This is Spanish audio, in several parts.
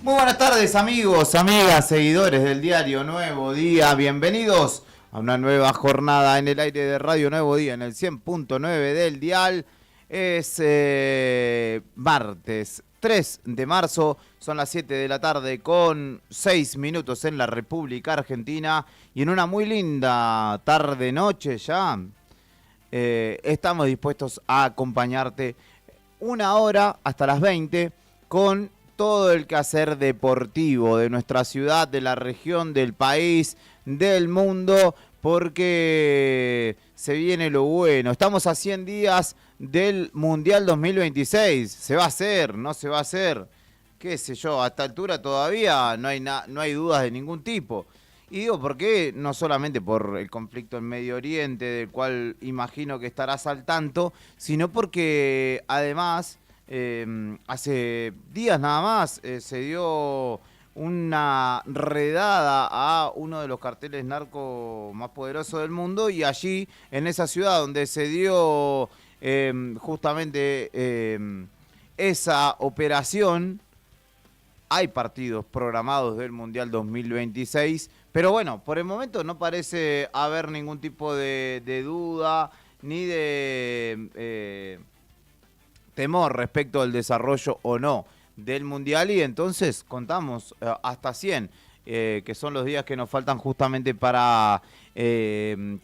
Muy buenas tardes amigos, amigas, seguidores del diario Nuevo Día. Bienvenidos a una nueva jornada en el aire de Radio Nuevo Día en el 100.9 del dial. Es martes 3 de marzo, son las 7 de la tarde con 6 minutos en la República Argentina. Y en una muy linda tarde-noche ya estamos dispuestos a acompañarte una hora hasta las 20 con todo el quehacer deportivo de nuestra ciudad, de la región, del país, del mundo, porque se viene lo bueno. Estamos a 100 días del Mundial 2026. ¿Se va a hacer? ¿No se va a hacer? ¿Qué sé yo? A esta altura todavía no hay dudas de ningún tipo. Y digo, ¿por qué? No solamente por el conflicto en Medio Oriente, del cual imagino que estarás al tanto, sino porque además hace días nada más se dio una redada a uno de los carteles narco más poderosos del mundo, y allí, en esa ciudad donde se dio justamente esa operación, hay partidos programados del Mundial 2026, pero bueno, por el momento no parece haber ningún tipo de duda ni de temor respecto al desarrollo o no del Mundial, y entonces contamos hasta 100, que son los días que nos faltan justamente para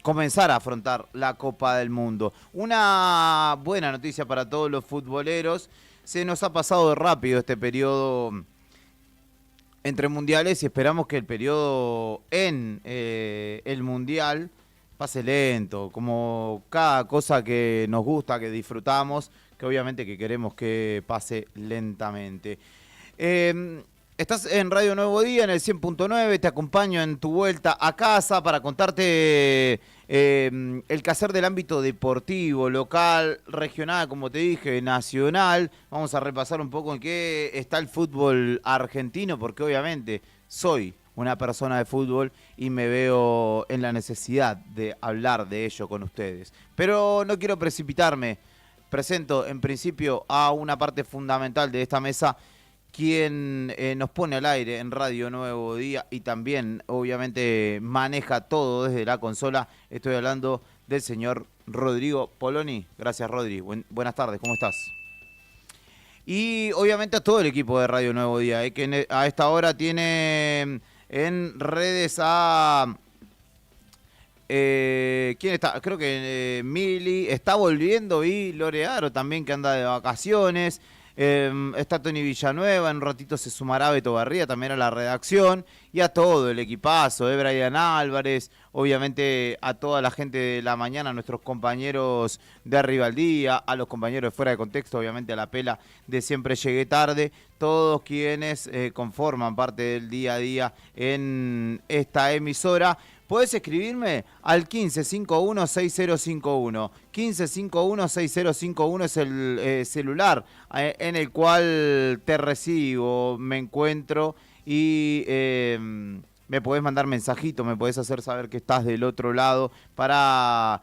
comenzar a afrontar la Copa del Mundo. Una buena noticia para todos los futboleros: se nos ha pasado rápido este periodo entre mundiales y esperamos que el periodo en el Mundial pase lento, como cada cosa que nos gusta, que disfrutamos, que obviamente que queremos que pase lentamente. Estás en Radio Nuevo Día, en el 100.9, te acompaño en tu vuelta a casa para contarte el quehacer del ámbito deportivo, local, regional, como te dije, nacional. Vamos a repasar un poco en qué está el fútbol argentino, porque obviamente soy una persona de fútbol y me veo en la necesidad de hablar de ello con ustedes. Pero no quiero precipitarme. Presento en principio a una parte fundamental de esta mesa, quien nos pone al aire en Radio Nuevo Día y también obviamente maneja todo desde la consola. Estoy hablando del señor Rodrigo Poloni. Gracias, Rodri. Buenas tardes, ¿cómo estás? Y obviamente a todo el equipo de Radio Nuevo Día, que a esta hora tiene en redes a... ¿quién está? Creo que Mili está volviendo, y Lorearo también, que anda de vacaciones. Está Tony Villanueva, en un ratito se sumará Beto Barría también a la redacción, y a todo el equipazo, Brian Álvarez, obviamente a toda la gente de la mañana, a nuestros compañeros de Arriba al Día, a los compañeros de Fuera de Contexto, obviamente a la pela de Siempre Llegué Tarde, todos quienes conforman parte del día a día en esta emisora. Podés escribirme al 1551-6051. 1551-6051 es el celular en el cual te recibo, me encuentro, y me podés mandar mensajito, me podés hacer saber que estás del otro lado para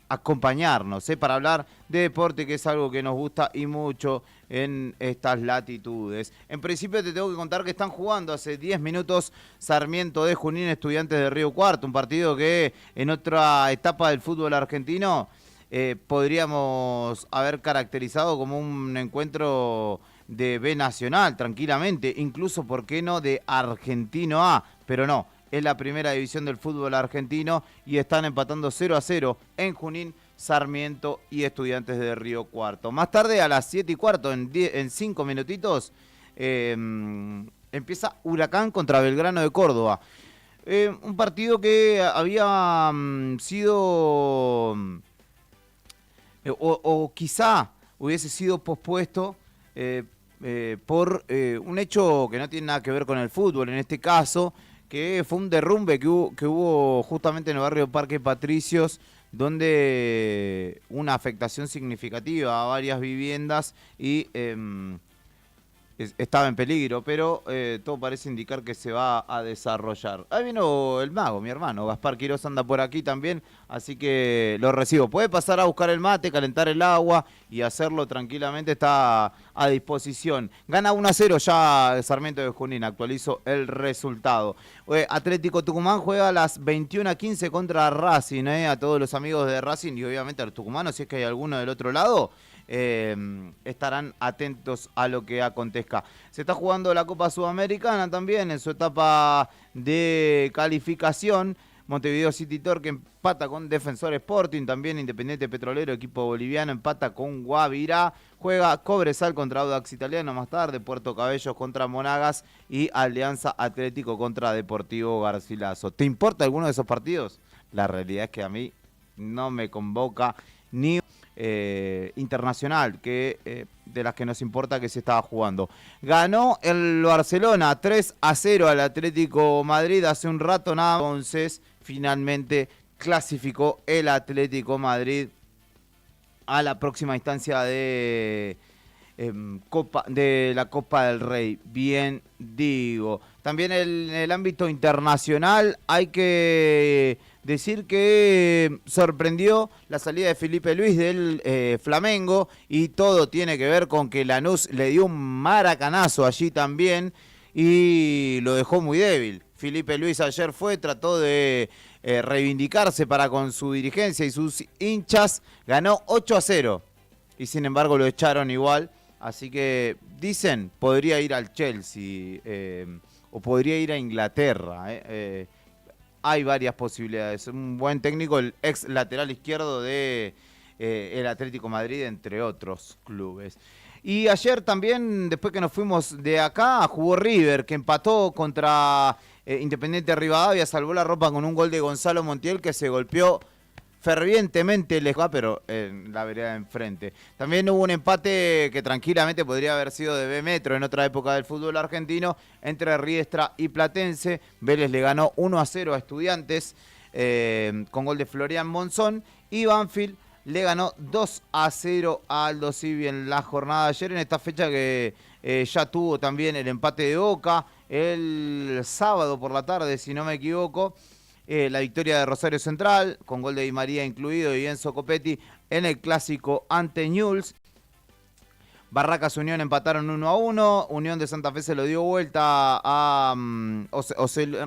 acompañarnos, para hablar de deporte, que es algo que nos gusta y mucho en estas latitudes. En principio te tengo que contar que están jugando hace 10 minutos Sarmiento de Junín, Estudiantes de Río Cuarto, un partido que en otra etapa del fútbol argentino podríamos haber caracterizado como un encuentro de B Nacional, tranquilamente, incluso, ¿por qué no?, de Argentino A, pero no, es la primera división del fútbol argentino y están empatando 0-0 en Junín, Sarmiento y Estudiantes de Río Cuarto. Más tarde, a las 7:15, en 5 minutitos, empieza Huracán contra Belgrano de Córdoba. Un partido que había sido, o quizá hubiese sido pospuesto por un hecho que no tiene nada que ver con el fútbol, en este caso, que fue un derrumbe que hubo justamente en el barrio Parque Patricios, donde una afectación significativa a varias viviendas y estaba en peligro, pero todo parece indicar que se va a desarrollar. Ahí vino el mago, mi hermano, Gaspar Quiroz anda por aquí también, así que lo recibo. Puede pasar a buscar el mate, calentar el agua y hacerlo tranquilamente, está a disposición. Gana 1-0 ya Sarmiento de Junín, actualizo el resultado. Atlético Tucumán juega a las 21:15 contra Racing, a todos los amigos de Racing y obviamente a los tucumanos, si es que hay alguno del otro lado. Estarán atentos a lo que acontezca. Se está jugando la Copa Sudamericana también en su etapa de calificación. Montevideo City Torque empata con Defensor Sporting, también Independiente Petrolero, equipo boliviano, empata con Guavirá, juega Cobresal contra Audax Italiano más tarde, Puerto Cabellos contra Monagas y Alianza Atlético contra Deportivo Garcilaso. ¿Te importa alguno de esos partidos? La realidad es que a mí no me convoca ni internacional, que de las que nos importa que se estaba jugando. Ganó el Barcelona 3-0 al Atlético Madrid hace un rato nada más. Entonces, finalmente clasificó el Atlético Madrid a la próxima instancia de la Copa del Rey. Bien digo. También en el ámbito internacional hay que decir que sorprendió la salida de Felipe Luis del Flamengo y todo tiene que ver con que Lanús le dio un maracanazo allí también y lo dejó muy débil. Felipe Luis ayer trató de reivindicarse para con su dirigencia y sus hinchas, ganó 8-0 y sin embargo lo echaron igual, así que dicen podría ir al Chelsea o podría ir a Inglaterra. Hay varias posibilidades. Un buen técnico, el ex lateral izquierdo de el Atlético Madrid, entre otros clubes. Y ayer también, después que nos fuimos de acá, jugó River, que empató contra Independiente Rivadavia, salvó la ropa con un gol de Gonzalo Montiel, que se golpeó fervientemente lejos, pero en la vereda de enfrente. También hubo un empate que tranquilamente podría haber sido de B Metro en otra época del fútbol argentino, entre Riestra y Platense. Vélez le ganó 1-0 a Estudiantes con gol de Florian Monzón, y Banfield le ganó 2-0 a Aldo Civi en la jornada de ayer, en esta fecha que ya tuvo también el empate de Boca el sábado por la tarde, si no me equivoco. La victoria de Rosario Central, con gol de Di María incluido y Enzo Copetti en el clásico ante Newell's. Barracas Unión empataron 1-1. Unión de Santa Fe se lo dio vuelta a... en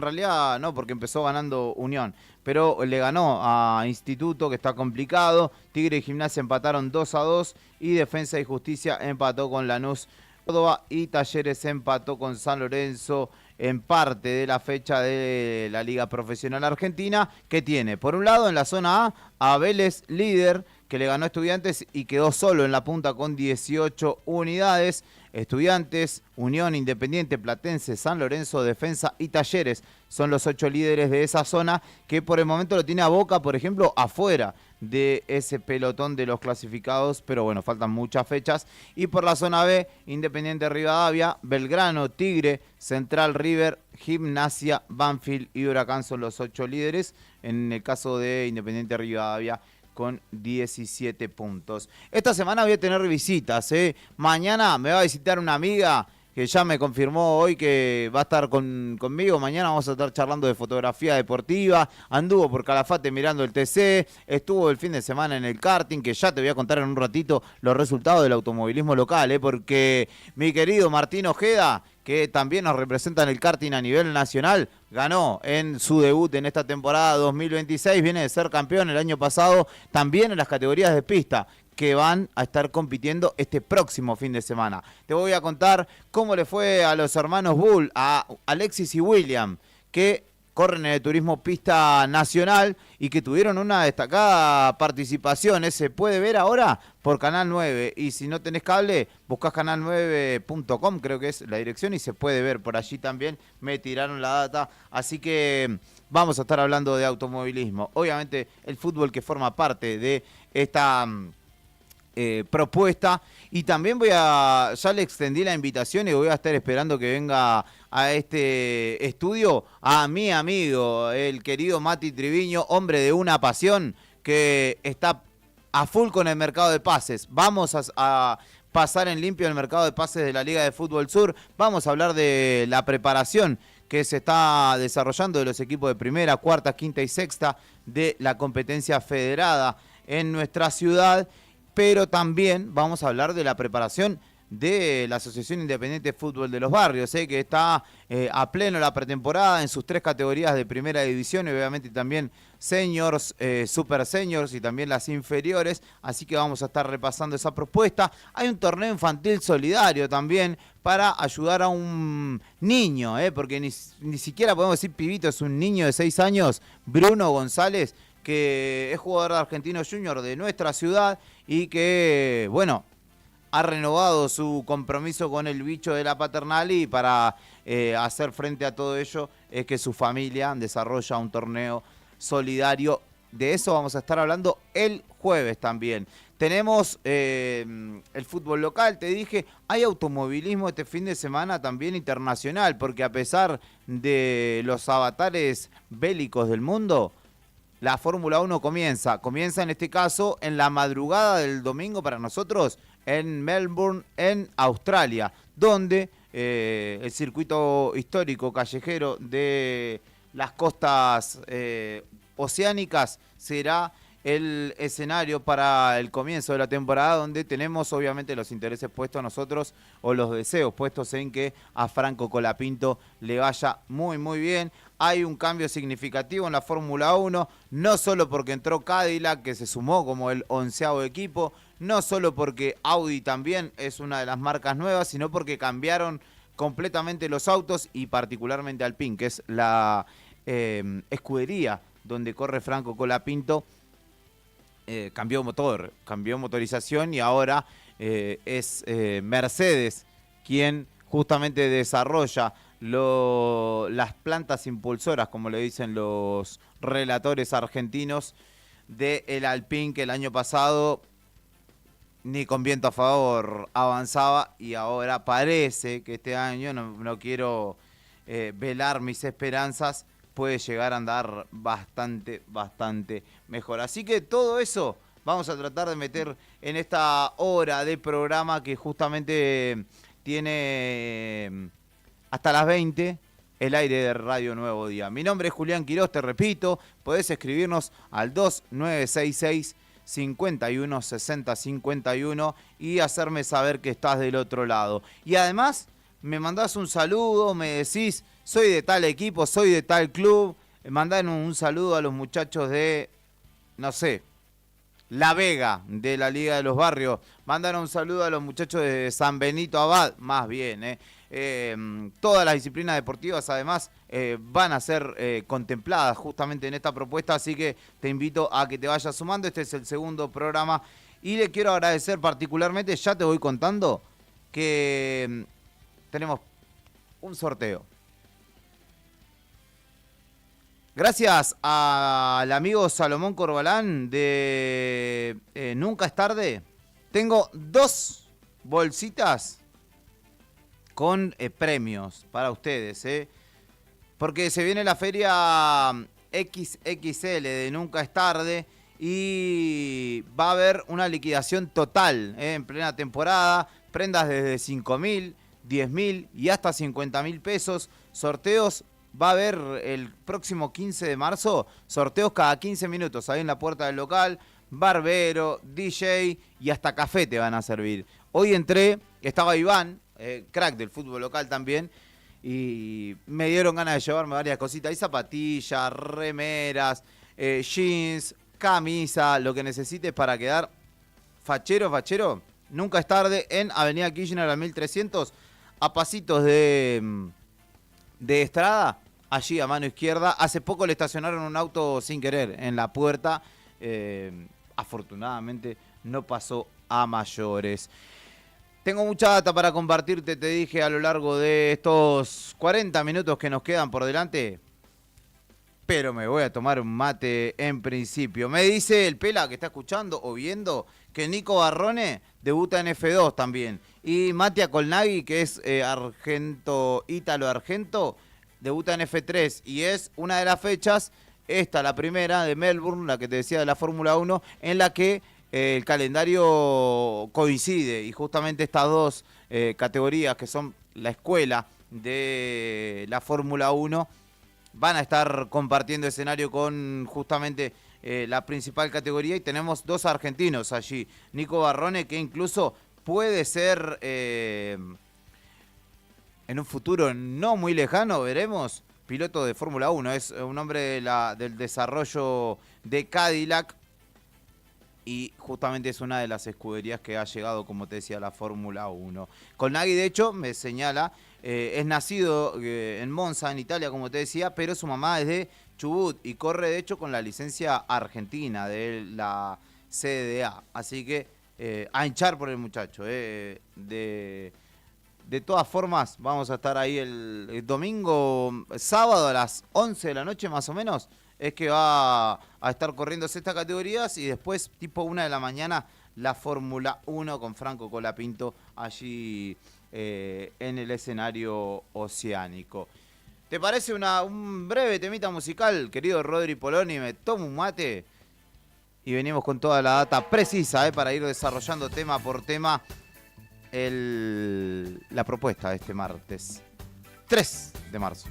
realidad no, porque empezó ganando Unión. Pero le ganó a Instituto, que está complicado. Tigre y Gimnasia empataron 2-2. Y Defensa y Justicia empató con Lanús Córdoba. Y Talleres empató con San Lorenzo en parte de la fecha de la Liga Profesional Argentina, que tiene, por un lado, en la zona A Vélez, líder, que le ganó a Estudiantes y quedó solo en la punta con 18 unidades. Estudiantes, Unión, Independiente, Platense, San Lorenzo, Defensa y Talleres son los 8 líderes de esa zona, que por el momento lo tiene a Boca, por ejemplo, afuera de ese pelotón de los clasificados, pero bueno, faltan muchas fechas. Y por la zona B, Independiente Rivadavia, Belgrano, Tigre, Central, River, Gimnasia, Banfield y Huracán son los 8 líderes. En el caso de Independiente Rivadavia, con 17 puntos. Esta semana voy a tener visitas, Mañana me va a visitar una amiga que ya me confirmó hoy que va a estar conmigo. Mañana vamos a estar charlando de fotografía deportiva. Anduvo por Calafate mirando el TC. Estuvo el fin de semana en el karting, que ya te voy a contar en un ratito los resultados del automovilismo local, porque mi querido Martín Ojeda, que también nos representa en el karting a nivel nacional, ganó en su debut en esta temporada 2026, viene de ser campeón el año pasado, también en las categorías de pista, que van a estar compitiendo este próximo fin de semana. Te voy a contar cómo le fue a los hermanos Bull, a Alexis y William, que corren en el turismo pista nacional y que tuvieron una destacada participación. Se puede ver ahora por Canal 9, y si no tenés cable, buscás canal9.com, creo que es la dirección, y se puede ver por allí también. Me tiraron la data, así que vamos a estar hablando de automovilismo. Obviamente el fútbol, que forma parte de esta propuesta, y también ya le extendí la invitación y voy a estar esperando que venga a este estudio a mi amigo, el querido Mati Triviño, hombre de una pasión, que está a full con el mercado de pases. Vamos pasar en limpio el mercado de pases de la Liga de Fútbol Sur. Vamos a hablar de la preparación que se está desarrollando de los equipos de primera, cuarta, quinta y sexta de la competencia federada en nuestra ciudad, pero también vamos a hablar de la preparación de la Asociación Independiente de Fútbol de los Barrios, que está a pleno la pretemporada en sus 3 categorías de primera división y obviamente también seniors, super seniors y también las inferiores, así que vamos a estar repasando esa propuesta. Hay un torneo infantil solidario también para ayudar a un niño, porque ni siquiera podemos decir pibito, es un niño de 6 años, Bruno González, que es jugador de Argentinos Junior de nuestra ciudad y que, bueno, ha renovado su compromiso con el bicho de la paternal y para hacer frente a todo ello es que su familia desarrolla un torneo solidario. De eso vamos a estar hablando el jueves también. Tenemos el fútbol local, te dije, hay automovilismo este fin de semana también internacional, porque a pesar de los avatares bélicos del mundo, la Fórmula 1 comienza en este caso en la madrugada del domingo para nosotros en Melbourne, en Australia, donde el circuito histórico callejero de las costas oceánicas será el escenario para el comienzo de la temporada, donde tenemos obviamente los intereses puestos nosotros, o los deseos puestos en que a Franco Colapinto le vaya muy muy bien. Hay un cambio significativo en la Fórmula 1, no solo porque entró Cadillac, que se sumó como el 11º equipo, no solo porque Audi también es una de las marcas nuevas, sino porque cambiaron completamente los autos y particularmente Alpine, que es la escudería donde corre Franco Colapinto. Cambió motor, cambió motorización y ahora es Mercedes quien justamente desarrolla las plantas impulsoras, como le dicen los relatores argentinos, del Alpine, que el año pasado ni con viento a favor avanzaba y ahora parece que este año, no quiero velar mis esperanzas, puede llegar a andar bastante mejor. Así que todo eso vamos a tratar de meter en esta hora de programa que justamente tiene hasta las 20 el aire de Radio Nuevo Día. Mi nombre es Julián Quirós, te repito, podés escribirnos al 2966 51 60 51 y hacerme saber que estás del otro lado. Y además me mandás un saludo, me decís, soy de tal equipo, soy de tal club, mandán un saludo a los muchachos de, no sé, La Vega, de la Liga de los Barrios, mandan un saludo a los muchachos de San Benito Abad, más bien, todas las disciplinas deportivas además van a ser contempladas justamente en esta propuesta, así que te invito a que te vayas sumando. Este es el segundo programa y le quiero agradecer particularmente, ya te voy contando, que tenemos un sorteo. Gracias al amigo Salomón Corbalán de Nunca es Tarde, tengo 2 bolsitas con premios para ustedes, porque se viene la feria XXL de Nunca es Tarde y va a haber una liquidación total en plena temporada, prendas desde 5.000, 10.000 y hasta 50.000 pesos, sorteos. Va a haber el próximo 15 de marzo sorteos cada 15 minutos ahí en la puerta del local, barbero, DJ y hasta café te van a servir. Hoy entré, estaba Iván, crack del fútbol local también, y me dieron ganas de llevarme varias cositas, hay zapatillas, remeras, jeans, camisa, lo que necesites para quedar fachero. Nunca es tarde en Avenida Kirchner al 1300, a pasitos de Estrada, allí a mano izquierda. Hace poco le estacionaron un auto sin querer en la puerta. Afortunadamente no pasó a mayores. Tengo mucha data para compartirte, te dije, a lo largo de estos 40 minutos que nos quedan por delante. Pero me voy a tomar un mate en principio. Me dice el Pela que está escuchando o viendo que Nico Barrone debuta en F2 también. Y Mattia Colnaghi, que es ítalo-argento, debuta en F3. Y es una de las fechas, esta la primera de Melbourne, la que te decía de la Fórmula 1, en la que el calendario coincide y justamente estas dos categorías que son la escuela de la Fórmula 1 van a estar compartiendo escenario con justamente la principal categoría y tenemos dos argentinos allí. Nico Barrone, que incluso puede ser en un futuro no muy lejano, veremos, piloto de Fórmula 1. Es un hombre del desarrollo de Cadillac y justamente es una de las escuderías que ha llegado, como te decía, a la Fórmula 1. Colnaghi, de hecho, me señala, es nacido en Monza, en Italia, como te decía, pero su mamá es de Chubut y corre, de hecho, con la licencia argentina de la CDA. Así que a hinchar por el muchacho. De todas formas, vamos a estar ahí el domingo, sábado a las 11 de la noche más o menos. Es que va a estar corriendo estas categorías y después, tipo 1 de la mañana, la Fórmula 1 con Franco Colapinto allí en el escenario oceánico. ¿Te parece un breve temita musical, querido Rodri Poloni? Me tomo un mate y venimos con toda la data precisa para ir desarrollando tema por tema la propuesta de este martes 3 de marzo.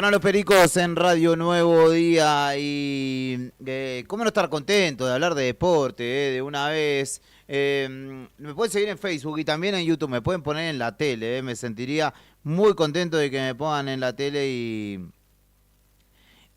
Sonan los Pericos en Radio Nuevo Día y cómo no estar contento de hablar de deporte de una vez. Me pueden seguir en Facebook y también en YouTube, me pueden poner en la tele. Me sentiría muy contento de que me pongan en la tele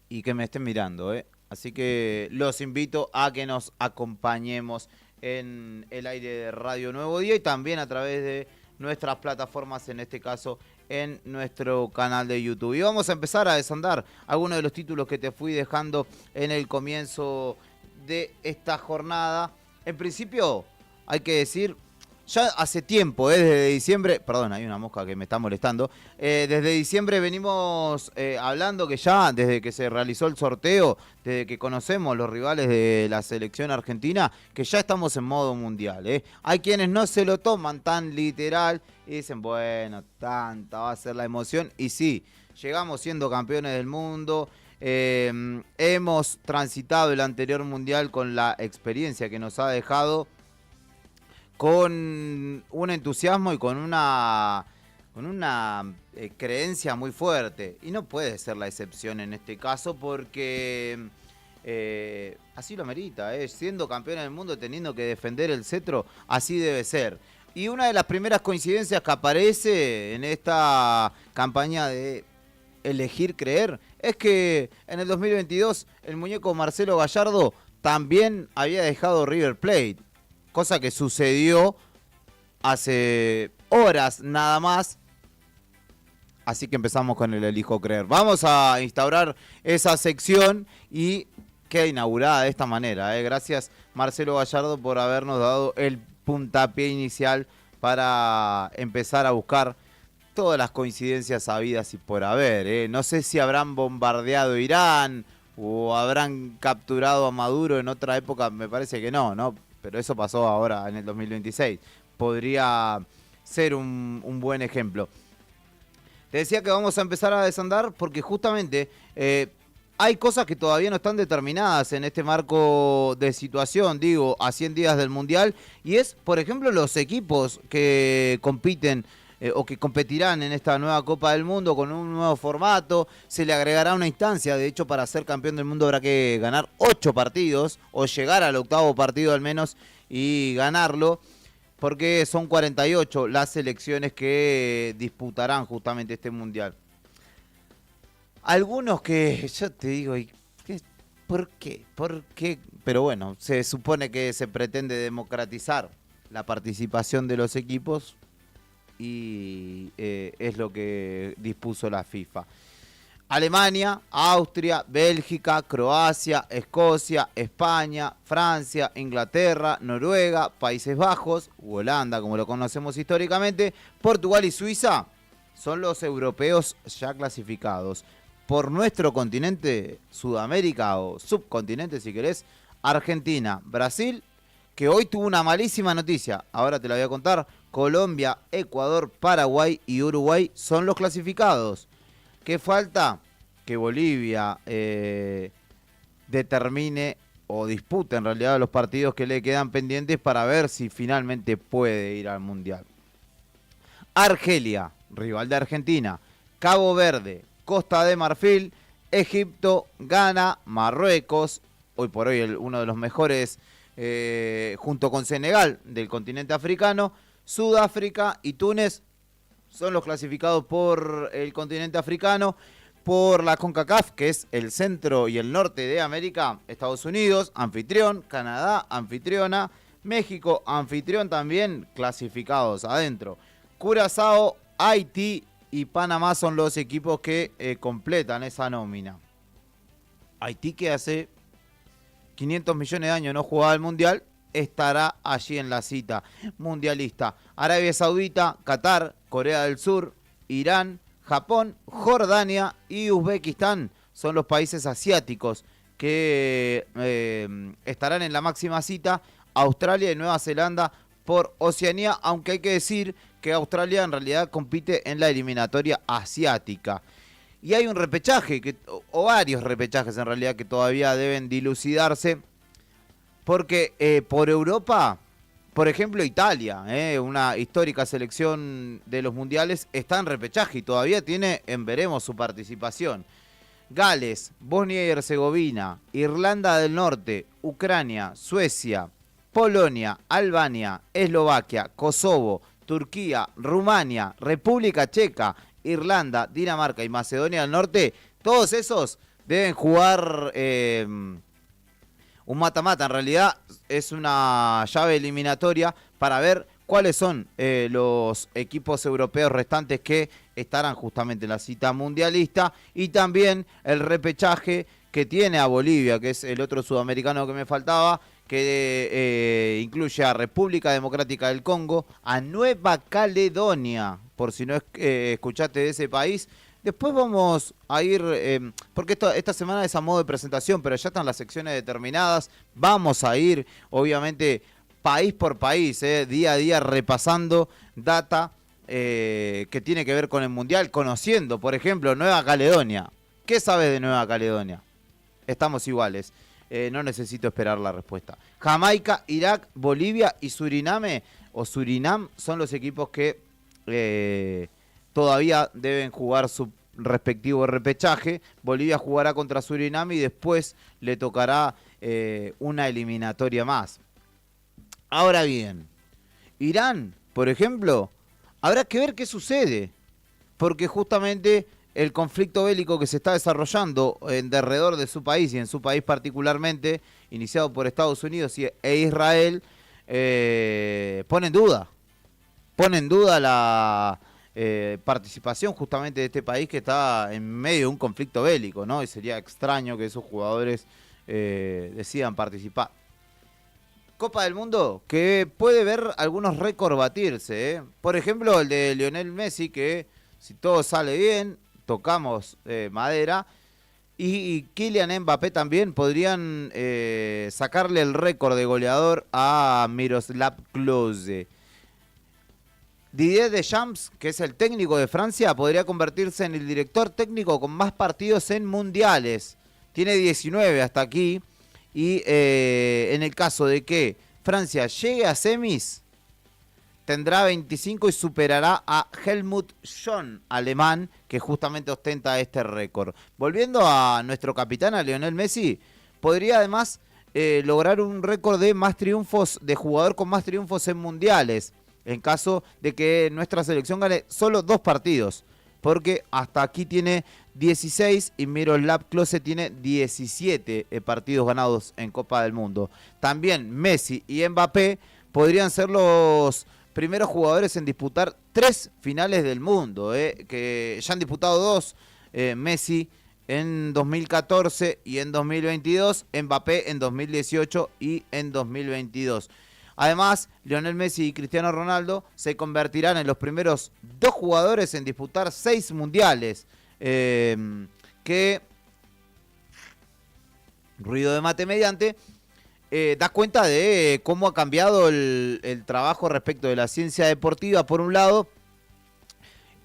y que me estén mirando. Así que los invito a que nos acompañemos en el aire de Radio Nuevo Día y también a través de nuestras plataformas, en este caso en nuestro canal de YouTube. Y vamos a empezar a desandar algunos de los títulos que te fui dejando en el comienzo de esta jornada. En principio, hay que decir, ya hace tiempo, desde diciembre, perdón, hay una mosca que me está molestando, desde diciembre venimos hablando que ya, desde que se realizó el sorteo, desde que conocemos los rivales de la selección argentina, que ya estamos en modo mundial. Hay quienes no se lo toman tan literal y dicen, bueno, tanta va a ser la emoción, y sí, llegamos siendo campeones del mundo. Hemos transitado el anterior mundial con la experiencia que nos ha dejado, con un entusiasmo y con una creencia muy fuerte. Y no puede ser la excepción en este caso porque así lo merita. Siendo campeón del mundo, teniendo que defender el cetro, así debe ser. Y una de las primeras coincidencias que aparece en esta campaña de elegir creer es que en el 2022 el muñeco Marcelo Gallardo también había dejado River Plate, cosa que sucedió hace horas nada más. Así que empezamos con el elijo creer. Vamos a instaurar esa sección y queda inaugurada de esta manera. Gracias, Marcelo Gallardo, por habernos dado el puntapié inicial para empezar a buscar todas las coincidencias habidas y por haber. No sé si habrán bombardeado Irán o habrán capturado a Maduro en otra época. Me parece que no, pero eso pasó ahora en el 2026. Podría ser un buen ejemplo. Te decía que vamos a empezar a desandar porque justamente hay cosas que todavía no están determinadas en este marco de situación, digo, a 100 días del Mundial, y es, por ejemplo, los equipos que compiten o que competirán en esta nueva Copa del Mundo con un nuevo formato. Se le agregará una instancia, de hecho, para ser campeón del mundo habrá que ganar 8 partidos o llegar al 8º partido al menos y ganarlo, porque son 48 las selecciones que disputarán justamente este Mundial. Algunos que yo te digo, ¿por qué? ¿Por qué? Pero bueno, se supone que se pretende democratizar la participación de los equipos y es lo que dispuso la FIFA. Alemania, Austria, Bélgica, Croacia, Escocia, España, Francia, Inglaterra, Noruega, Países Bajos, Holanda, como lo conocemos históricamente, Portugal y Suiza son los europeos ya clasificados. Por nuestro continente, Sudamérica o subcontinente si querés, Argentina, Brasil, que hoy tuvo una malísima noticia, ahora te la voy a contar. Colombia, Ecuador, Paraguay y Uruguay son los clasificados. ¿Qué falta? Que Bolivia determine o dispute en realidad los partidos que le quedan pendientes para ver si finalmente puede ir al Mundial. Argelia, rival de Argentina, Cabo Verde, Costa de Marfil, Egipto, Ghana, Marruecos, hoy por hoy uno de los mejores junto con Senegal del continente africano, Sudáfrica y Túnez son los clasificados por el continente africano. Por la CONCACAF, que es el centro y el norte de América, Estados Unidos, anfitrión, Canadá, anfitriona, México, anfitrión también, clasificados adentro. Curazao, Haití y Panamá son los equipos que completan esa nómina. Haití, que hace 500 millones de años no jugaba el Mundial, estará allí en la cita mundialista. Arabia Saudita, Qatar, Corea del Sur, Irán, Japón, Jordania y Uzbekistán son los países asiáticos que estarán en la máxima cita. Australia y Nueva Zelanda por Oceanía, aunque hay que decir que Australia en realidad compite en la eliminatoria asiática. Y hay un repechaje, o varios repechajes en realidad, que todavía deben dilucidarse, porque por Europa, por ejemplo Italia, una histórica selección de los mundiales, está en repechaje y todavía tiene en veremos su participación. Gales, Bosnia y Herzegovina, Irlanda del Norte, Ucrania, Suecia, Polonia, Albania, Eslovaquia, Kosovo, Turquía, Rumania, República Checa, Irlanda, Dinamarca y Macedonia del Norte, todos esos deben jugar un mata-mata. En realidad es una llave eliminatoria para ver cuáles son los equipos europeos restantes que estarán justamente en la cita mundialista, y también el repechaje que tiene a Bolivia, que es el otro sudamericano que me faltaba, que incluye a República Democrática del Congo, a Nueva Caledonia, por si no escuchaste de ese país. Después vamos a ir, porque esta semana es a modo de presentación, pero ya están las secciones determinadas. Vamos a ir, obviamente, país por país, día a día repasando data que tiene que ver con el Mundial, conociendo, por ejemplo, Nueva Caledonia. ¿Qué sabes de Nueva Caledonia? Estamos iguales. No necesito esperar la respuesta. Jamaica, Irak, Bolivia y Suriname o Surinam son los equipos que todavía deben jugar su respectivo repechaje. Bolivia jugará contra Surinam y después le tocará una eliminatoria más. Ahora bien, Irán, por ejemplo, habrá que ver qué sucede, porque justamente el conflicto bélico que se está desarrollando en derredor de su país y en su país particularmente, iniciado por Estados Unidos e Israel, pone en duda la participación justamente de este país que está en medio de un conflicto bélico, ¿no? Y sería extraño que esos jugadores decidan participar. Copa del Mundo, que puede ver algunos récords batirse, ¿eh? Por ejemplo, el de Lionel Messi, que si todo sale bien, tocamos madera, y Kylian Mbappé también podrían sacarle el récord de goleador a Miroslav Klose. Didier Deschamps, que es el técnico de Francia, podría convertirse en el director técnico con más partidos en mundiales. Tiene 19 hasta aquí. Y en el caso de que Francia llegue a semis, tendrá 25 y superará a Helmut Schön, alemán, que justamente ostenta este récord. Volviendo a nuestro capitán, a Lionel Messi, podría además lograr un récord de más triunfos, de jugador con más triunfos en mundiales, en caso de que nuestra selección gane solo 2 partidos. Porque hasta aquí tiene 16 y Miroslav Klose tiene 17 partidos ganados en Copa del Mundo. También Messi y Mbappé podrían ser los primeros jugadores en disputar 3 finales del mundo, que ya han disputado 2, Messi en 2014 y en 2022, Mbappé en 2018 y en 2022. Además, Lionel Messi y Cristiano Ronaldo se convertirán en los primeros 2 jugadores en disputar 6 mundiales. Que, ruido de mate mediante, da cuenta de cómo ha cambiado el trabajo respecto de la ciencia deportiva, por un lado,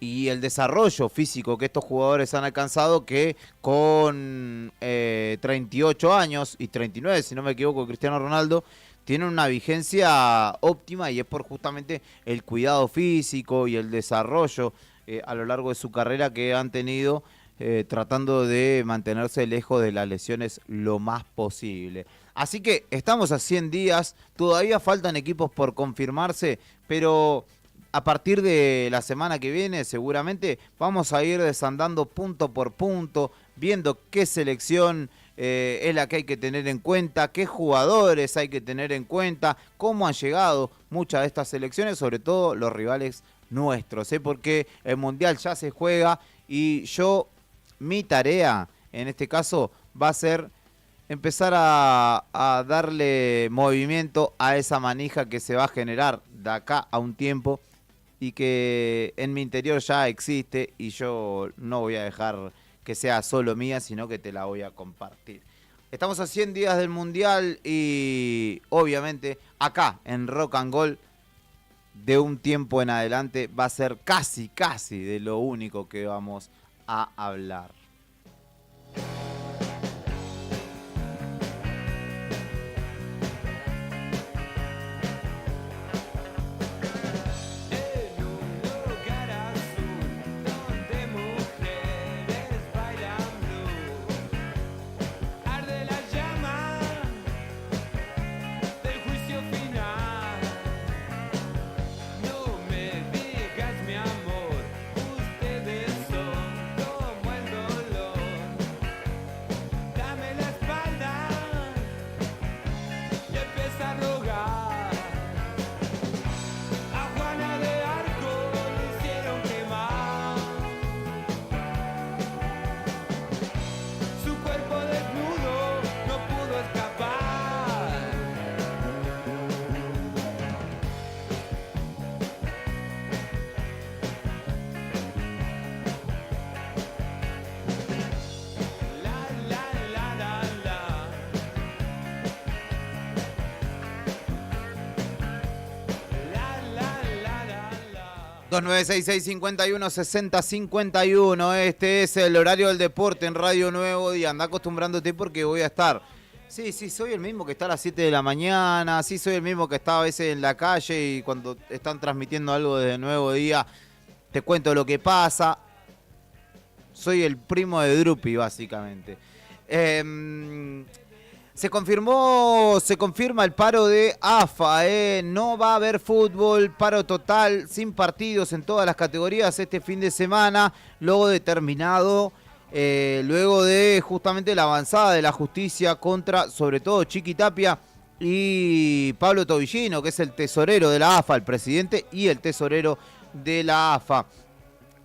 y el desarrollo físico que estos jugadores han alcanzado, que con 38 años y 39, si no me equivoco, Cristiano Ronaldo, tienen una vigencia óptima, y es por justamente el cuidado físico y el desarrollo a lo largo de su carrera que han tenido, tratando de mantenerse lejos de las lesiones lo más posible. Así que estamos a 100 días, todavía faltan equipos por confirmarse, pero a partir de la semana que viene seguramente vamos a ir desandando punto por punto, viendo qué selección es la que hay que tener en cuenta, qué jugadores hay que tener en cuenta, cómo han llegado muchas de estas selecciones, sobre todo los rivales nuestros, porque el Mundial ya se juega y mi tarea en este caso va a ser empezar a darle movimiento a esa manija que se va a generar de acá a un tiempo y que en mi interior ya existe, y yo no voy a dejar que sea solo mía, sino que te la voy a compartir. Estamos a 100 días del Mundial y obviamente acá en Rock and Gold de un tiempo en adelante va a ser casi de lo único que vamos a hablar. 2966-5160-51. Este es el horario del deporte en Radio Nuevo Día. Anda acostumbrándote porque voy a estar. Sí, soy el mismo que está a las 7 de la mañana. Sí, soy el mismo que está a veces en la calle y cuando están transmitiendo algo desde Nuevo Día, te cuento lo que pasa. Soy el primo de Drupi, básicamente. Se confirma el paro de AFA, no va a haber fútbol, paro total, sin partidos en todas las categorías este fin de semana, luego de justamente la avanzada de la justicia contra, sobre todo, Chiqui Tapia y Pablo Tobillino, que es el tesorero de la AFA, el presidente y el tesorero de la AFA.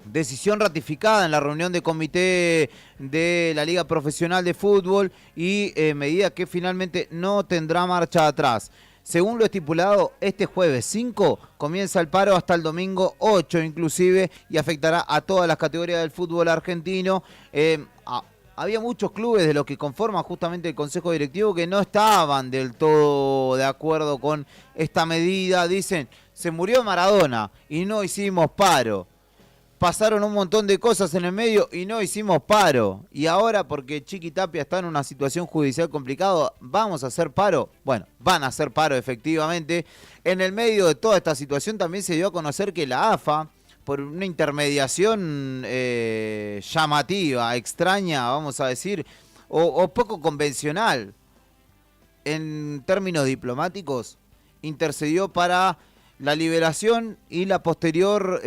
Decisión ratificada en la reunión de comité de la Liga Profesional de Fútbol y medida que finalmente no tendrá marcha atrás. Según lo estipulado, este jueves 5 comienza el paro hasta el domingo 8 inclusive y afectará a todas las categorías del fútbol argentino. Había muchos clubes de los que conforman justamente el Consejo Directivo que no estaban del todo de acuerdo con esta medida. Dicen, se murió Maradona y no hicimos paro. Pasaron un montón de cosas en el medio y no hicimos paro. Y ahora, porque Chiqui Tapia está en una situación judicial complicada, ¿vamos a hacer paro? Bueno, van a hacer paro efectivamente. En el medio de toda esta situación también se dio a conocer que la AFA, por una intermediación llamativa, extraña, vamos a decir, o poco convencional, en términos diplomáticos, intercedió para la liberación y el posterior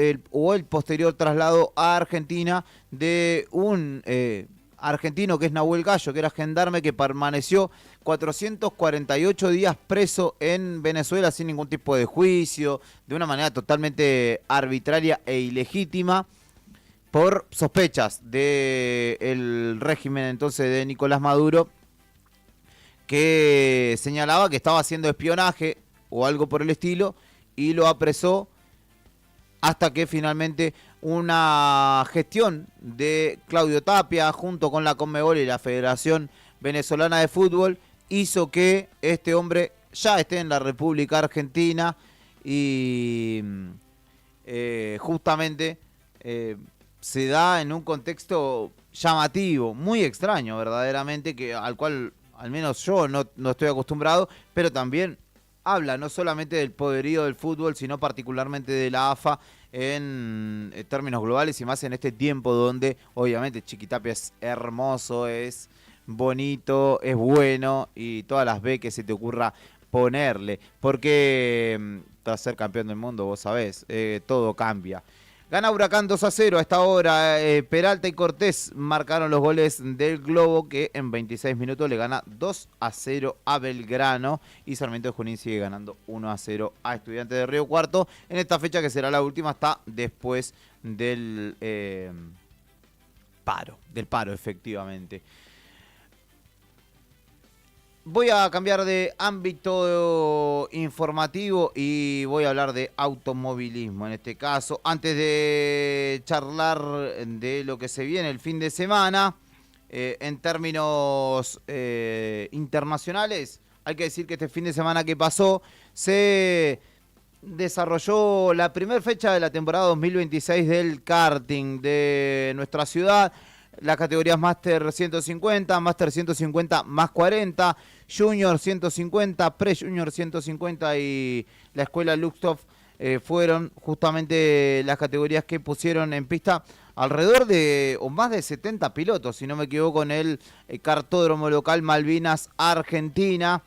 traslado a Argentina de un argentino que es Nahuel Gallo, que era gendarme, que permaneció 448 días preso en Venezuela sin ningún tipo de juicio, de una manera totalmente arbitraria e ilegítima, por sospechas del régimen entonces de Nicolás Maduro, que señalaba que estaba haciendo espionaje o algo por el estilo, y lo apresó hasta que finalmente una gestión de Claudio Tapia junto con la Conmebol y la Federación Venezolana de Fútbol hizo que este hombre ya esté en la República Argentina y justamente se da en un contexto llamativo, muy extraño verdaderamente, al cual al menos yo no estoy acostumbrado, pero también habla no solamente del poderío del fútbol, sino particularmente de la AFA en términos globales y más en este tiempo donde obviamente Chiqui Tapia es hermoso, es bonito, es bueno y todas las B que se te ocurra ponerle. Porque tras ser campeón del mundo, vos sabés, todo cambia. Gana Huracán 2-0 a esta hora. Peralta y Cortés marcaron los goles del Globo, que en 26 minutos le gana 2-0 a Belgrano. Y Sarmiento de Junín sigue ganando 1-0 a Estudiantes de Río Cuarto. En esta fecha, que será la última, hasta después del paro, efectivamente. Voy a cambiar de ámbito informativo y voy a hablar de automovilismo en este caso. Antes de charlar de lo que se viene el fin de semana, en términos internacionales, hay que decir que este fin de semana que pasó se desarrolló la primera fecha de la temporada 2026 del karting de nuestra ciudad. Las categorías Master 150, Master 150 más 40, Junior 150, Pre-Junior 150 y la Escuela Luxoft fueron justamente las categorías que pusieron en pista alrededor de, o más de 70 pilotos, si no me equivoco, en el kartódromo local Malvinas Argentinas.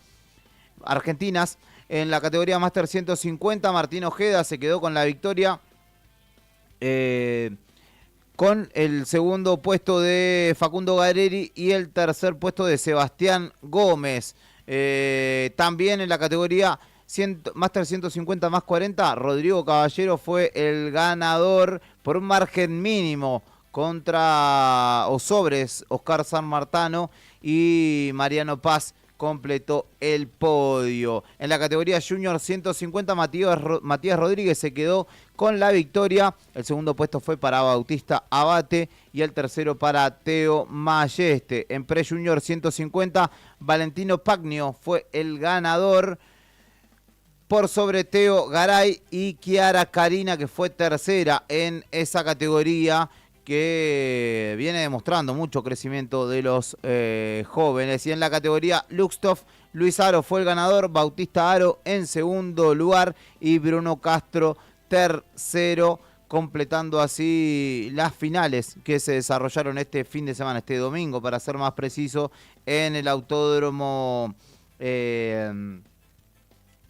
En la categoría Master 150, Martín Ojeda se quedó con la victoria, con el segundo puesto de Facundo Gareri y el tercer puesto de Sebastián Gómez. También en la categoría Master 150 más 40, Rodrigo Caballero fue el ganador por un margen mínimo sobre Oscar San Martano, y Mariano Paz completó el podio. En la categoría Junior 150, Matías Rodríguez se quedó con la victoria. El segundo puesto fue para Bautista Abate y el tercero para Teo Mayeste. En Pre-Junior 150, Valentino Pagno fue el ganador. por sobre Teo Garay y Kiara Karina, que fue tercera en esa categoría, que viene demostrando mucho crecimiento de los jóvenes. Y en la categoría Luxtoff, Luis Aro fue el ganador, Bautista Aro en segundo lugar y Bruno Castro tercero, completando así las finales que se desarrollaron este fin de semana, este domingo, para ser más preciso, en el autódromo,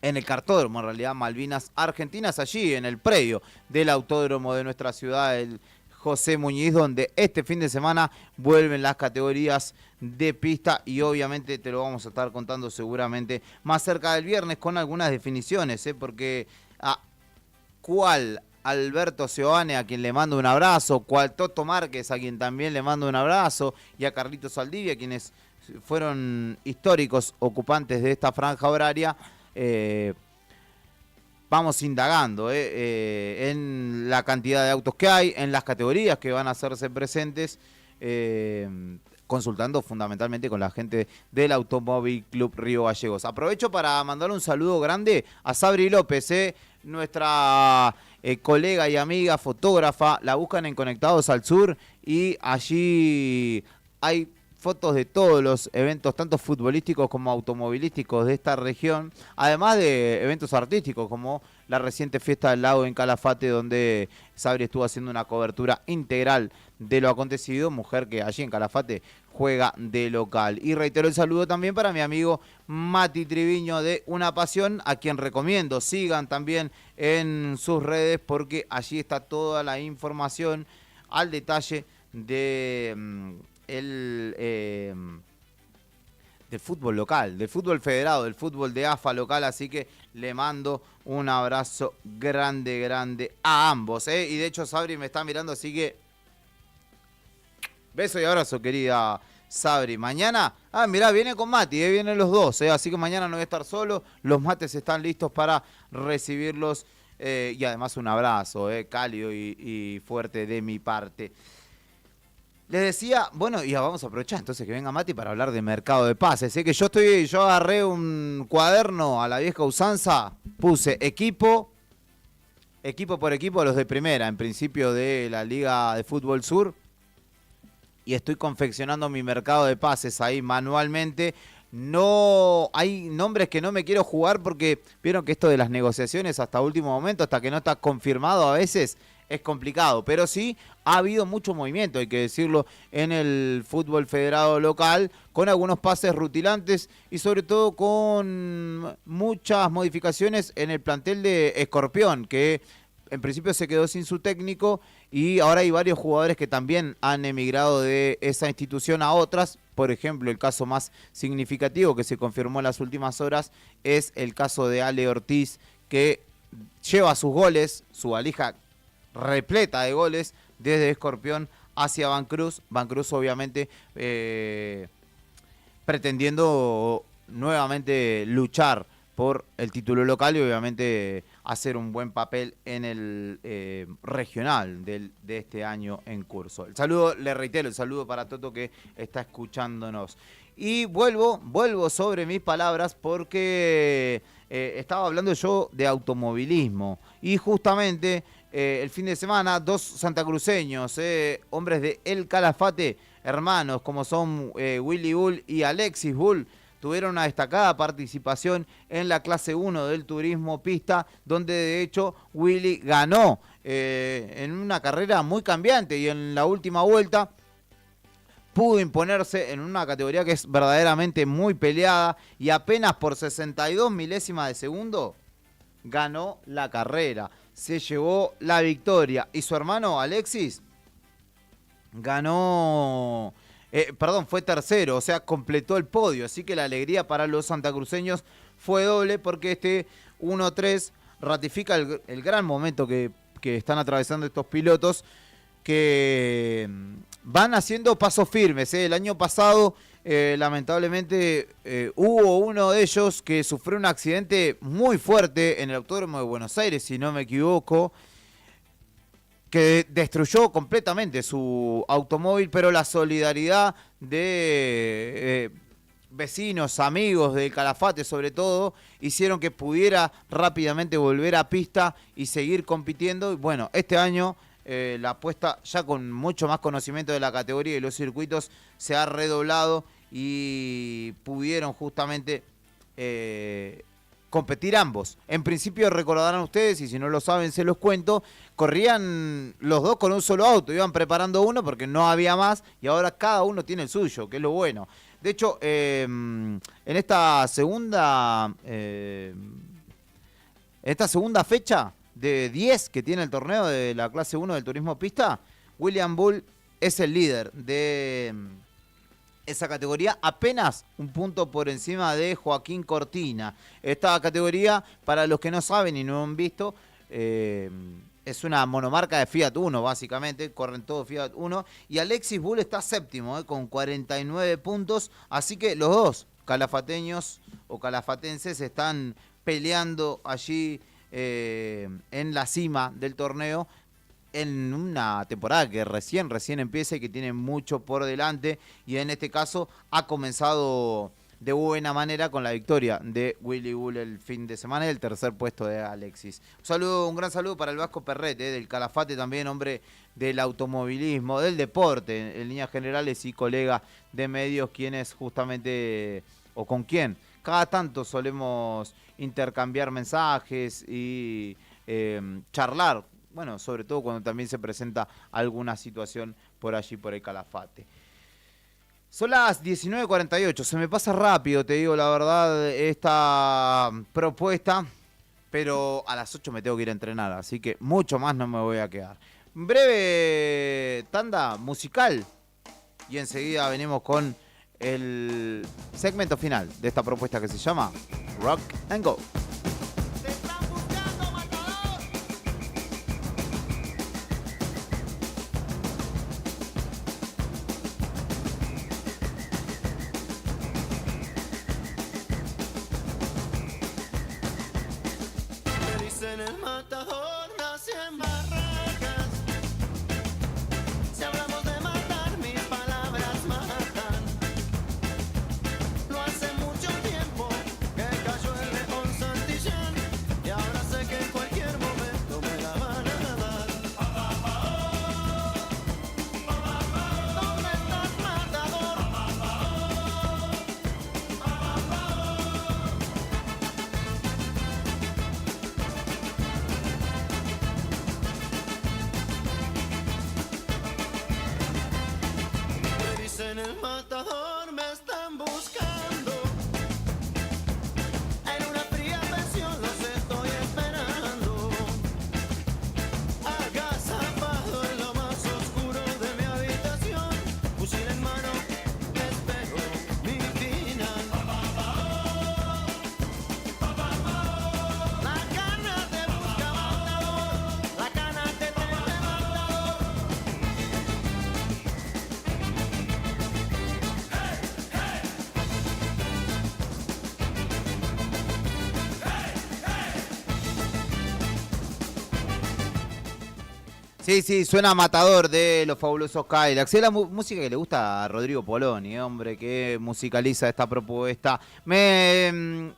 en el cartódromo, en realidad, Malvinas Argentinas, allí en el predio del autódromo de nuestra ciudad, el José Muñiz, donde este fin de semana vuelven las categorías de pista y obviamente te lo vamos a estar contando seguramente más cerca del viernes con algunas definiciones, porque cuál Alberto Seoane, a quien le mando un abrazo, cuál Toto Márquez, a quien también le mando un abrazo, y a Carlitos Saldivia, quienes fueron históricos ocupantes de esta franja horaria, vamos indagando en la cantidad de autos que hay, en las categorías que van a hacerse presentes, consultando fundamentalmente con la gente del Automóvil Club Río Gallegos. Aprovecho para mandar un saludo grande a Sabri López, nuestra colega y amiga fotógrafa. La buscan en Conectados al Sur y allí hay fotos de todos los eventos, tanto futbolísticos como automovilísticos de esta región, además de eventos artísticos como la reciente Fiesta del Lago en Calafate, donde Sabri estuvo haciendo una cobertura integral de lo acontecido, mujer que allí en Calafate juega de local. Y reitero el saludo también para mi amigo Mati Triviño de Una Pasión, a quien recomiendo sigan también en sus redes, porque allí está toda la información al detalle de del fútbol local, del fútbol federado, del fútbol de AFA local, así que le mando un abrazo grande a ambos, y de hecho Sabri me está mirando, así que beso y abrazo, querida Sabri. Mañana, mirá, viene con Mati, vienen los dos, así que mañana no voy a estar solo, los mates están listos para recibirlos, y además un abrazo cálido y fuerte de mi parte. Les decía, bueno, y vamos a aprovechar entonces que venga Mati para hablar de mercado de pases. Que yo agarré un cuaderno a la vieja usanza, puse equipo por equipo, los de primera, en principio de la Liga de Fútbol Sur, y estoy confeccionando mi mercado de pases ahí manualmente. No hay nombres que no me quiero jugar porque vieron que esto de las negociaciones hasta último momento, hasta que no está confirmado a veces, es complicado, pero sí ha habido mucho movimiento, hay que decirlo, en el fútbol federado local, con algunos pases rutilantes y sobre todo con muchas modificaciones en el plantel de Escorpión, que en principio se quedó sin su técnico y ahora hay varios jugadores que también han emigrado de esa institución a otras. Por ejemplo, el caso más significativo que se confirmó en las últimas horas es el caso de Ale Ortiz, que lleva sus goles, su valija repleta de goles desde Escorpión hacia Vancruz. Vancruz obviamente pretendiendo nuevamente luchar por el título local y obviamente hacer un buen papel en el regional de este año en curso. El saludo, le reitero, el saludo para Toto que está escuchándonos. Y vuelvo sobre mis palabras porque estaba hablando yo de automovilismo y justamente el fin de semana, dos santacruceños, hombres de El Calafate, hermanos, como son Willy Bull y Alexis Bull, tuvieron una destacada participación en la clase 1 del turismo pista, donde de hecho Willy ganó en una carrera muy cambiante y en la última vuelta pudo imponerse en una categoría que es verdaderamente muy peleada y apenas por 62 milésimas de segundo ganó la carrera. Se llevó la victoria y su hermano Alexis ganó, fue tercero, o sea, completó el podio. Así que la alegría para los santacruceños fue doble porque este 1-3 ratifica el gran momento que están atravesando estos pilotos que van haciendo pasos firmes. El año pasado, lamentablemente, hubo uno de ellos que sufrió un accidente muy fuerte en el Autódromo de Buenos Aires, si no me equivoco, que destruyó completamente su automóvil, pero la solidaridad de vecinos, amigos del Calafate sobre todo, hicieron que pudiera rápidamente volver a pista y seguir compitiendo. Y bueno, este año la apuesta, ya con mucho más conocimiento de la categoría y los circuitos, se ha redoblado y pudieron justamente competir ambos. En principio recordarán ustedes, y si no lo saben se los cuento, corrían los dos con un solo auto, iban preparando uno porque no había más y ahora cada uno tiene el suyo, que es lo bueno. De hecho, en esta segunda fecha de 10 que tiene el torneo de la clase 1 del turismo pista, William Bull es el líder de esa categoría, apenas un punto por encima de Joaquín Cortina. Esta categoría, para los que no saben y no han visto, es una monomarca de Fiat Uno, básicamente, corren todos Fiat Uno, y Alexis Bull está séptimo, con 49 puntos, así que los dos calafateños o calafatenses están peleando allí en la cima del torneo, en una temporada que recién empieza y que tiene mucho por delante, y en este caso ha comenzado de buena manera con la victoria de Willy Bull el fin de semana y el tercer puesto de Alexis. Un gran saludo para el Vasco Perret, del Calafate también, hombre del automovilismo, del deporte, en líneas generales y colega de medios, quienes justamente, o con quien cada tanto solemos intercambiar mensajes y charlar, bueno, sobre todo cuando también se presenta alguna situación por allí, por el Calafate. Son las 19:48, se me pasa rápido, te digo la verdad, esta propuesta, pero a las 8 me tengo que ir a entrenar, así que mucho más no me voy a quedar. Breve tanda musical y enseguida venimos con el segmento final de esta propuesta que se llama Rock and Go. En el matador me están buscando. En una fría pensión los estoy esperando. Agazapado en lo más oscuro de mi habitación, fusil en mano, espero mi final. La cana te busca matador, la cana te teme matador. Sí, suena Matador de los Fabulosos Cadillacs. Es la música que le gusta a Rodrigo Poloni, hombre, que musicaliza esta propuesta. Me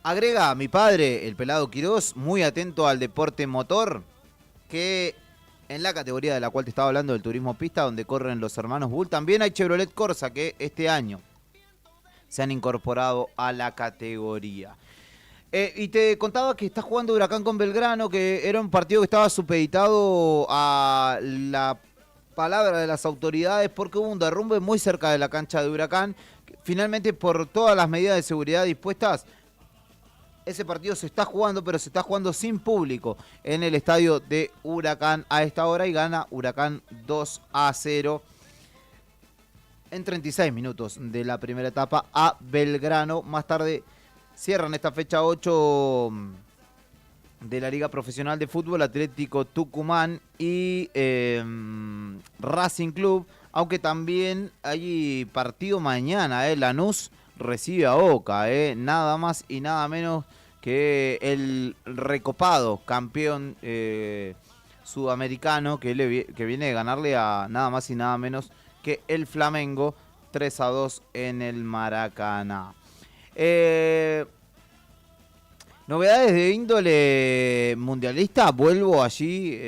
agrega a mi padre, el Pelado Quirós, muy atento al deporte motor, que en la categoría de la cual te estaba hablando, del turismo pista, donde corren los hermanos Bull, también hay Chevrolet Corsa, que este año se han incorporado a la categoría. Y te contaba que está jugando Huracán con Belgrano, que era un partido que estaba supeditado a la palabra de las autoridades porque hubo un derrumbe muy cerca de la cancha de Huracán. Finalmente, por todas las medidas de seguridad dispuestas, ese partido se está jugando, pero se está jugando sin público en el estadio de Huracán a esta hora, y gana Huracán 2-0 en 36 minutos de la primera etapa a Belgrano. Más tarde cierran esta fecha 8 de la Liga Profesional de Fútbol Atlético Tucumán y Racing Club, aunque también hay partido mañana. Lanús recibe a Boca, nada más y nada menos que el recopado campeón sudamericano que viene de ganarle a nada más y nada menos que el Flamengo 3-2 en el Maracaná. Novedades de índole mundialista, vuelvo allí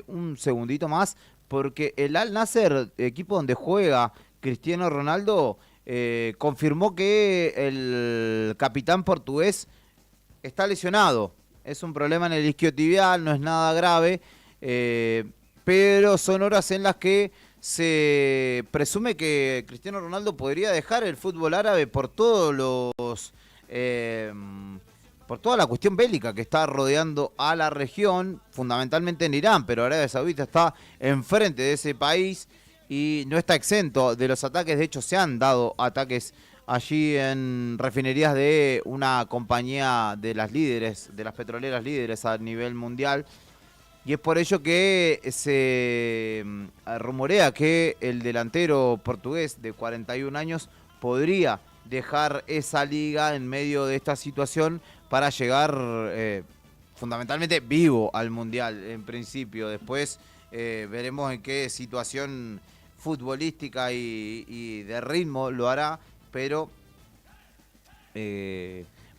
un segundito más, porque el Al Nassr, equipo donde juega Cristiano Ronaldo, confirmó que el capitán portugués está lesionado. Es un problema en el isquiotibial, no es nada grave, pero son horas en las que se presume que Cristiano Ronaldo podría dejar el fútbol árabe por todos los... por toda la cuestión bélica que está rodeando a la región, fundamentalmente en Irán, pero Arabia Saudita está enfrente de ese país y no está exento de los ataques. De hecho, se han dado ataques allí en refinerías de una compañía de las líderes, de las petroleras líderes a nivel mundial. Y es por ello que se rumorea que el delantero portugués de 41 años podría dejar esa liga en medio de esta situación para llegar fundamentalmente vivo al Mundial en principio. Después veremos en qué situación futbolística y de ritmo lo hará, pero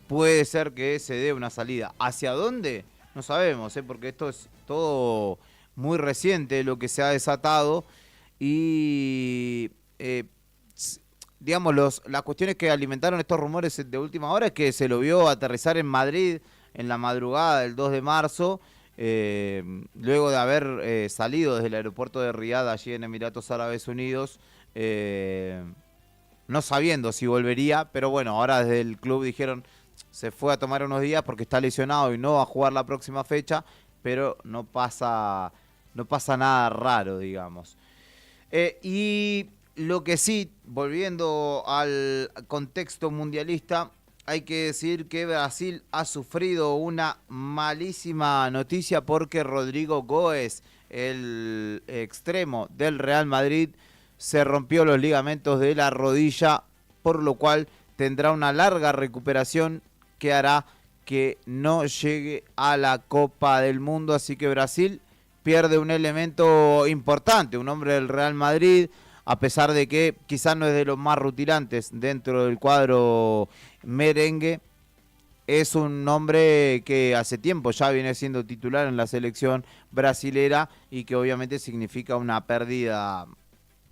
puede ser que se dé una salida. ¿Hacia dónde? No sabemos, porque esto es todo muy reciente lo que se ha desatado y digamos, las cuestiones que alimentaron estos rumores de última hora es que se lo vio aterrizar en Madrid en la madrugada del 2 de marzo, luego de haber salido desde el aeropuerto de Riad, allí en Emiratos Árabes Unidos, no sabiendo si volvería, pero bueno, ahora desde el club dijeron se fue a tomar unos días porque está lesionado y no va a jugar la próxima fecha, pero no pasa nada raro, digamos. Y lo que sí, volviendo al contexto mundialista, hay que decir que Brasil ha sufrido una malísima noticia porque Rodrigo Goes, el extremo del Real Madrid, se rompió los ligamentos de la rodilla, por lo cual tendrá una larga recuperación que hará que no llegue a la Copa del Mundo. Así que Brasil pierde un elemento importante, un hombre del Real Madrid, a pesar de que quizás no es de los más rutilantes dentro del cuadro merengue. Es un hombre que hace tiempo ya viene siendo titular en la selección brasilera y que obviamente significa una pérdida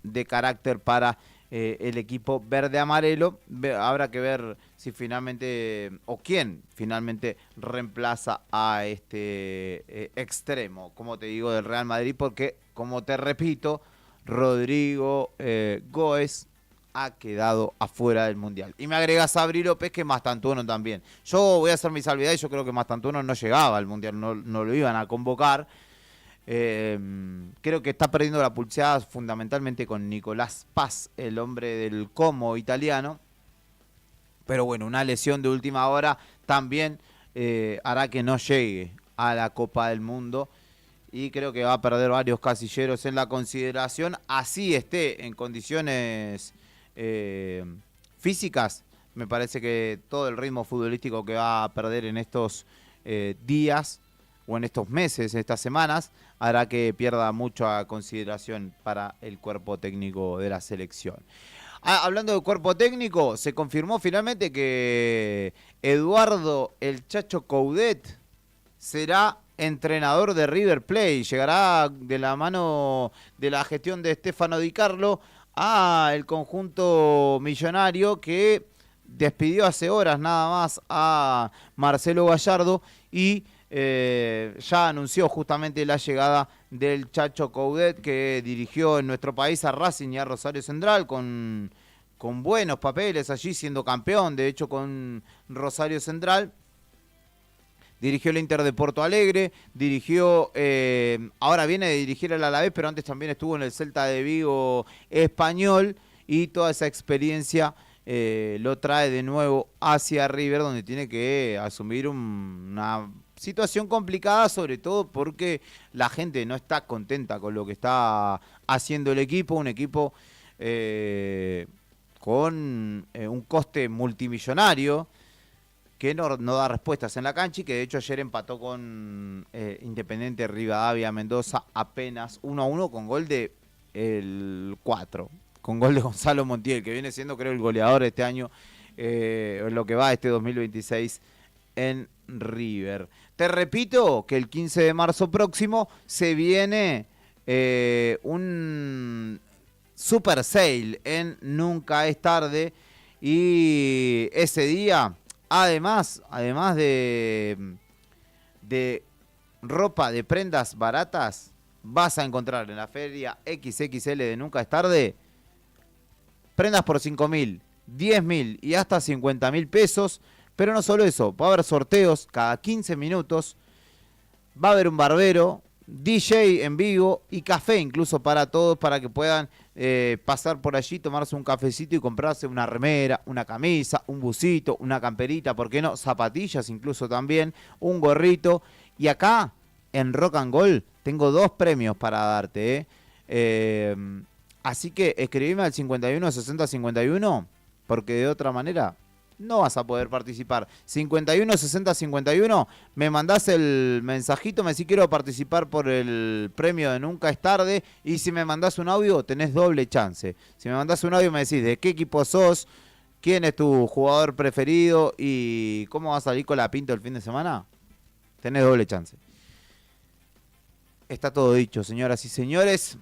de carácter para el equipo verde-amarelo. Habrá que ver si finalmente, o quién finalmente reemplaza a este extremo, como te digo, del Real Madrid, porque, como te repito, Rodrigo Goes ha quedado afuera del Mundial. Y me agrega Sabri López, que Mastantuono también. Yo voy a hacer mi salvedad y yo creo que Mastantuono no llegaba al Mundial, no lo iban a convocar. Creo que está perdiendo la pulseada fundamentalmente con Nicolás Paz, el hombre del Como italiano. Pero bueno, una lesión de última hora también hará que no llegue a la Copa del Mundo. Y creo que va a perder varios casilleros en la consideración. Así esté en condiciones físicas, me parece que todo el ritmo futbolístico que va a perder en estos días o en estos meses, en estas semanas, hará que pierda mucha consideración para el cuerpo técnico de la selección. Hablando del cuerpo técnico, se confirmó finalmente que Eduardo el Chacho Coudet será entrenador de River Plate. Llegará de la mano de la gestión de Stefano Di Carlo al conjunto millonario, que despidió hace horas nada más a Marcelo Gallardo y ya anunció justamente la llegada del Chacho Coudet, que dirigió en nuestro país a Racing y a Rosario Central con buenos papeles allí, siendo campeón, de hecho, con Rosario Central. Dirigió el Inter de Porto Alegre, dirigió, ahora viene de dirigir el Alavés, pero antes también estuvo en el Celta de Vigo español, y toda esa experiencia lo trae de nuevo hacia River, donde tiene que asumir una situación complicada, sobre todo porque la gente no está contenta con lo que está haciendo el equipo, un equipo con un coste multimillonario, que no da respuestas en la cancha y que de hecho ayer empató con Independiente Rivadavia Mendoza apenas 1-1 con gol de el 4. con gol de Gonzalo Montiel, que viene siendo creo el goleador este año, en lo que va este 2026 en River. Te repito que el 15 de marzo próximo se viene un super sale en Nunca es Tarde, y ese día, además de ropa, de prendas baratas, vas a encontrar en la feria XXL de Nunca es Tarde prendas por 5.000, 10.000 y hasta 50.000 pesos. Pero no solo eso, va a haber sorteos cada 15 minutos, va a haber un barbero, DJ en vivo y café incluso para todos, para que puedan pasar por allí, tomarse un cafecito y comprarse una remera, una camisa, un busito, una camperita, ¿por qué no? Zapatillas incluso también, un gorrito. Y acá, en Rock and Gold, tengo 2 premios para darte, así que escribime al 51 60 51, porque de otra manera no vas a poder participar. 51 60 51, me mandás el mensajito, me decís quiero participar por el premio de Nunca es Tarde, y si me mandás un audio tenés doble chance. Si me mandás un audio me decís de qué equipo sos, quién es tu jugador preferido y cómo va a salir con la Pinto el fin de semana, tenés doble chance. Está todo dicho, señoras y señores.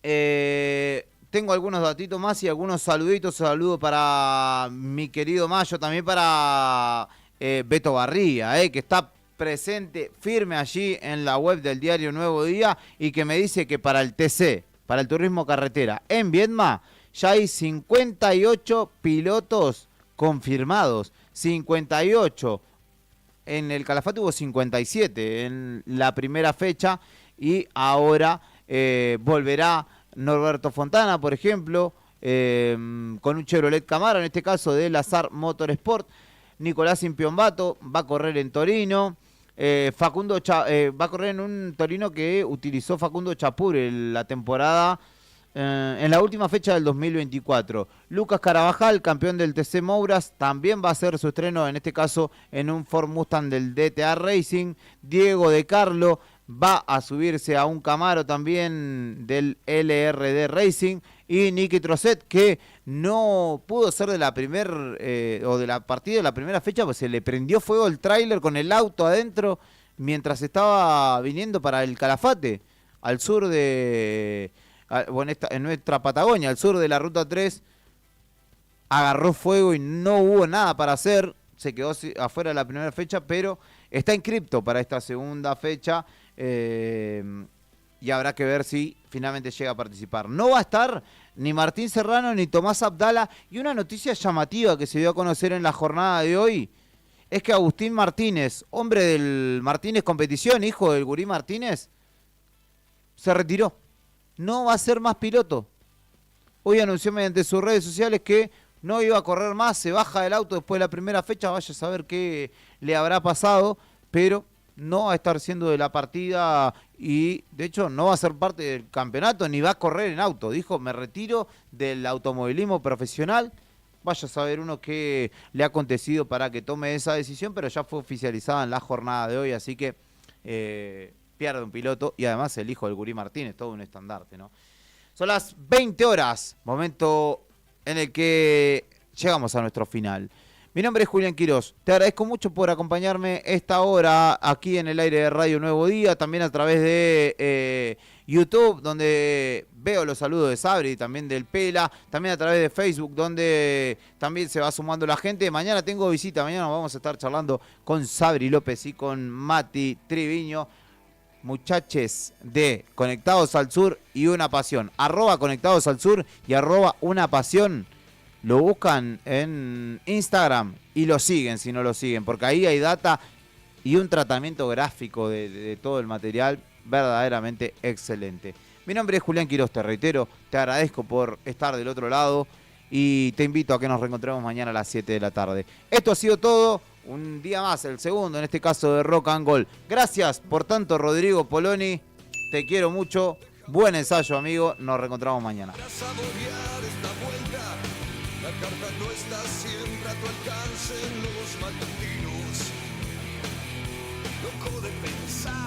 Tengo algunos datitos más y algunos saluditos. Saludo para mi querido Mayo, también para Beto Barría, que está presente, firme allí en la web del diario Nuevo Día, y que me dice que para el TC, para el turismo carretera en Viedma, ya hay 58 pilotos confirmados. 58. En el Calafate hubo 57 en la primera fecha, y ahora volverá Norberto Fontana, por ejemplo, con un Chevrolet Camaro, en este caso de Lazar Motorsport. Nicolás Impiombato va a correr en Torino. Va a correr en un Torino que utilizó Facundo Chapur en la temporada, en la última fecha del 2024. Lucas Carabajal, campeón del TC Mouras, también va a hacer su estreno, en este caso en un Ford Mustang del DTA Racing. Diego De Carlo va a subirse a un Camaro también del LRD Racing. Y Nicky Trosset, que no pudo ser de la o de la partida de la primera fecha, pues se le prendió fuego el tráiler con el auto adentro mientras estaba viniendo para el Calafate, al sur de, bueno, en nuestra Patagonia, al sur de la Ruta 3, agarró fuego y no hubo nada para hacer, se quedó afuera de la primera fecha, pero está inscripto para esta segunda fecha, y habrá que ver si finalmente llega a participar. No va a estar ni Martín Serrano ni Tomás Abdala, y una noticia llamativa que se dio a conocer en la jornada de hoy es que Agustín Martínez, hombre del Martínez Competición, hijo del Gurí Martínez, se retiró. No va a ser más piloto. Hoy anunció mediante sus redes sociales que no iba a correr más, se baja del auto después de la primera fecha, vaya a saber qué le habrá pasado, pero no va a estar siendo de la partida, y de hecho no va a ser parte del campeonato ni va a correr en auto. Dijo, me retiro del automovilismo profesional. Vaya a saber uno qué le ha acontecido para que tome esa decisión, pero ya fue oficializada en la jornada de hoy, así que pierde un piloto, y además el hijo del Gurí Martínez, todo un estandarte, ¿no? Son las 20 horas, momento en el que llegamos a nuestro final. Mi nombre es Julián Quirós, te agradezco mucho por acompañarme esta hora aquí en el aire de Radio Nuevo Día, también a través de YouTube, donde veo los saludos de Sabri y también del Pela, también a través de Facebook, donde también se va sumando la gente. Mañana tengo visita, mañana vamos a estar charlando con Sabri López y con Mati Triviño, muchaches de Conectados al Sur y Una Pasión, @Conectados al Sur y @Una Pasión. Lo buscan en Instagram y lo siguen si no lo siguen, porque ahí hay data y un tratamiento gráfico de todo el material verdaderamente excelente. Mi nombre es Julián Quirós, te reitero, te agradezco por estar del otro lado y te invito a que nos reencontremos mañana a las 7 de la tarde. Esto ha sido todo, un día más, el segundo en este caso de Rock and Gold. Gracias por tanto, Rodrigo Poloni, te quiero mucho, buen ensayo, amigo, nos reencontramos mañana. La carta no está siempre a tu alcance en los matutinos. Loco de pensar.